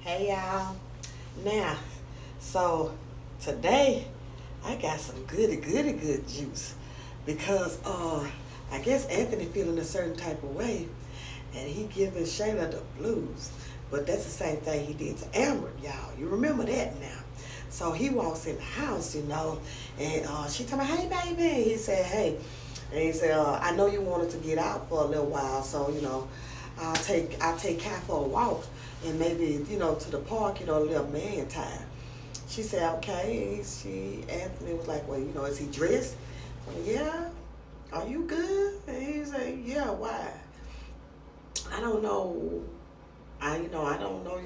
Hey y'all. Now, so today I got some good juice because I guess Anthony feeling a certain type of way and he giving Shayla the blues. But that's the same thing he did to Amber, y'all. You remember that now. So he walks in the house, and she told me, hey baby. He said, hey. And he said, I know you wanted to get out for a little while, so I'll take Kai for a walk and maybe, to the park, a little man time. She said, okay. Anthony was like, well, is he dressed? Well, yeah. Are you good? And he said, yeah, why? I don't know. I don't know.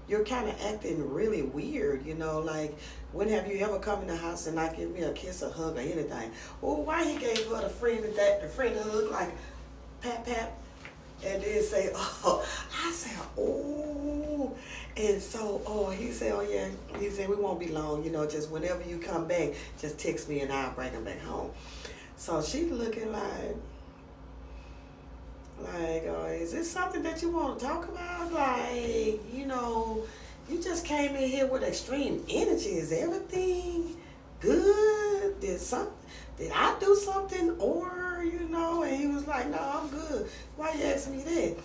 You're kind of acting really weird, like when have you ever come in the house and not give me a kiss, a hug, or anything? Well, why he gave her the friend hug, like pat pat, and then say, oh, I said, oh, and so, he said, oh yeah, he said, we won't be long, just whenever you come back, just text me and I'll bring him back home. So she's looking like, is this something that you want to talk about? Like, you just came in here with extreme energy. Is everything good? Did I do something? Or, and he was like, no, I'm good. Why you asking me that?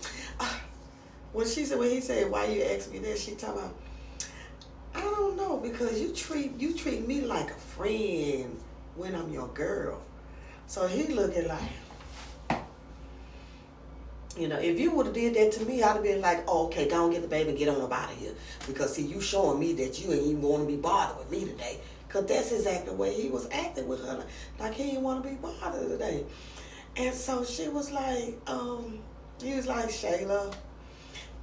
When he said, why you asking me that, she told me, I don't know, because you treat me like a friend when I'm your girl. So he looking like, if you would have did that to me, I'd have been like, oh, okay, go and get the baby and get on up out of here. Because, see, you showing me that you ain't even want to be bothered with me today. Because that's exactly the way he was acting with her. Like he didn't want to be bothered today. And so she was like, he was like, Shayla,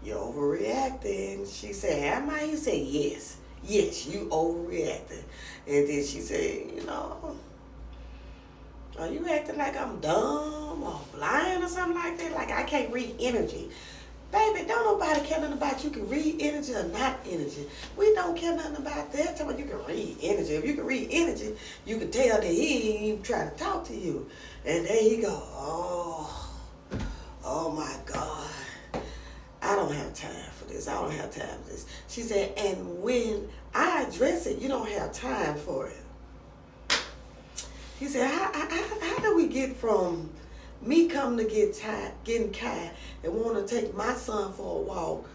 you're overreacting. She said, am I? He said, yes. Yes, you overreacting. And then she said, are you acting like I'm dumb or blind or something like that? Like I can't read energy. Baby, don't nobody care nothing about you can read energy or not energy. We don't care nothing about that. Tell me you can read energy. If you can read energy, you can tell that he ain't even trying to talk to you. And there he go, oh my God. I don't have time for this. I don't have time for this. She said, and when I address it, you don't have time for it. He said, how do we get from me coming to getting Kai and want to take my son for a walk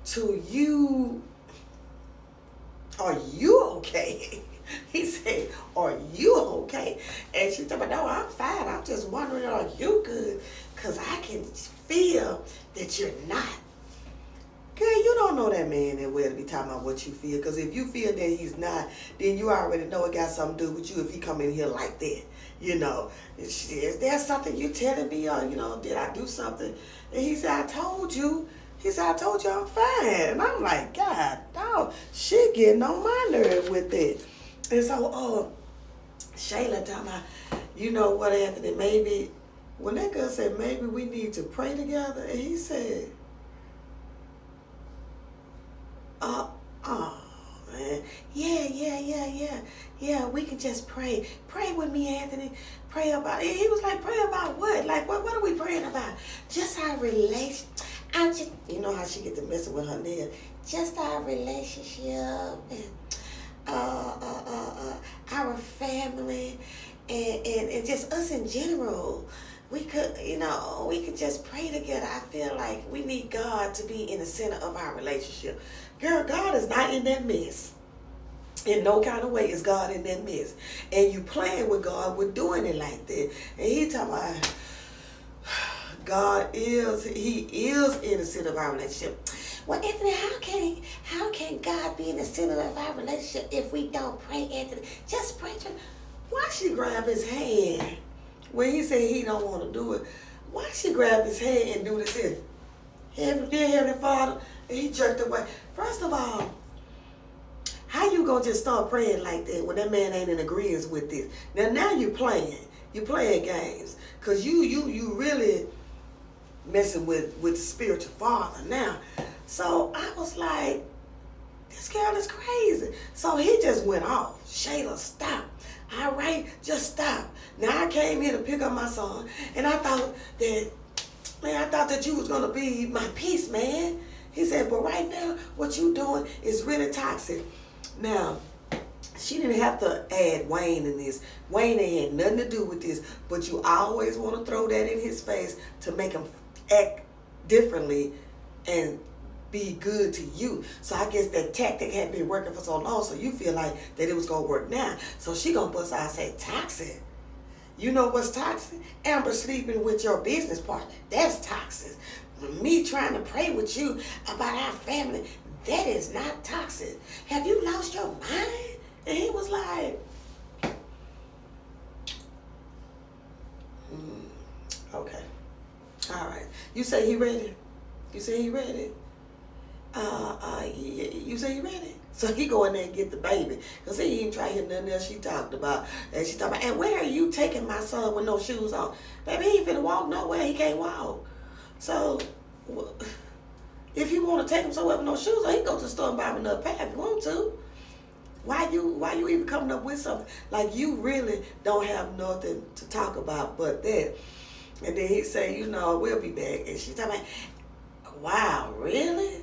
to you, are you okay? He said, are you okay? And she said, no, I'm fine. I'm just wondering, are you good? Because I can feel that you're not. Girl, you don't know that man that well to be talking about what you feel. Because if you feel that he's not, then you already know it got something to do with you if he come in here like that. Is there something you telling me or, did I do something? And he said, I told you. He said, I told you I'm fine. And I'm like, God, dog, she getting on my nerve with it. And so, Shayla told me, you know what, Anthony, maybe, when that girl said, maybe we need to pray together, and he said, man. Yeah, we can just pray. Pray with me, Anthony. Pray about it. He was like, pray about what? Like, what are we praying about? Just our relation. You know how she get to messing with her nail. Just our relationship and our family and just us in general. We could just pray together. I feel like we need God to be in the center of our relationship. Girl, God is not in that mess. In no kind of way is God in that mess. And you playing with God with doing it like that. And he talking about He is in the center of our relationship. Well, Anthony, how can God be in the center of our relationship if we don't pray, Anthony? Just pray to him. Why she grab his hand when he said he don't want to do it? Why she grab his hand and do this here? Heavenly Father, and he jerked away. First of all, how you gonna just start praying like that when that man ain't in agreement with this? Now you playing. You playing games. Cause you really messing with the spiritual father now. So I was like, this girl is crazy. So he just went off. Shayla, stop. All right, just stop. Now I came here to pick up my son, and I thought that you was gonna be my peace, man. He said, but right now, what you doing is really toxic. Now, she didn't have to add Wayne in this. Wayne ain't had nothing to do with this, but you always want to throw that in his face to make him act differently and be good to you. So I guess that tactic had been working for so long, so you feel like that it was going to work now. So she going to bust out and say, toxic. You know what's toxic? Amber sleeping with your business partner. That's toxic. Me trying to pray with you about our family, that is not toxic. Have you lost your mind? And he was like, okay. All right. You say he ready? You say he ready? You say he ready? So he go in there and get the baby. Because he didn't try to hear nothing else she talked about. And she talked about, and where are you taking my son with no shoes on? Baby, he ain't finna walk nowhere. He can't walk. So, if you want to take him somewhere with no shoes on, he can go to the store and buy him another pair if you want to. Why you even coming up with something? Like, you really don't have nothing to talk about but that. And then he say, we'll be back. And she talking about, wow, really?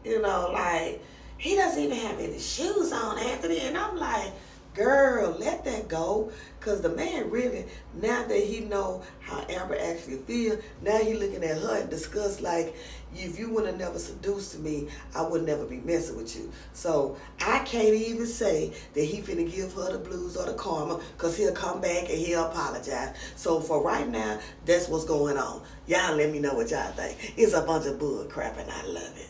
Like, he doesn't even have any shoes on, Anthony. And I'm like, girl, let that go. Because the man really, now that he know how Amber actually feel, now he looking at her and discuss like, if you would have never seduced me, I would never be messing with you. So I can't even say that he finna give her the blues or the karma, because he'll come back and he'll apologize. So for right now, that's what's going on. Y'all let me know what y'all think. It's a bunch of bull crap and I love it.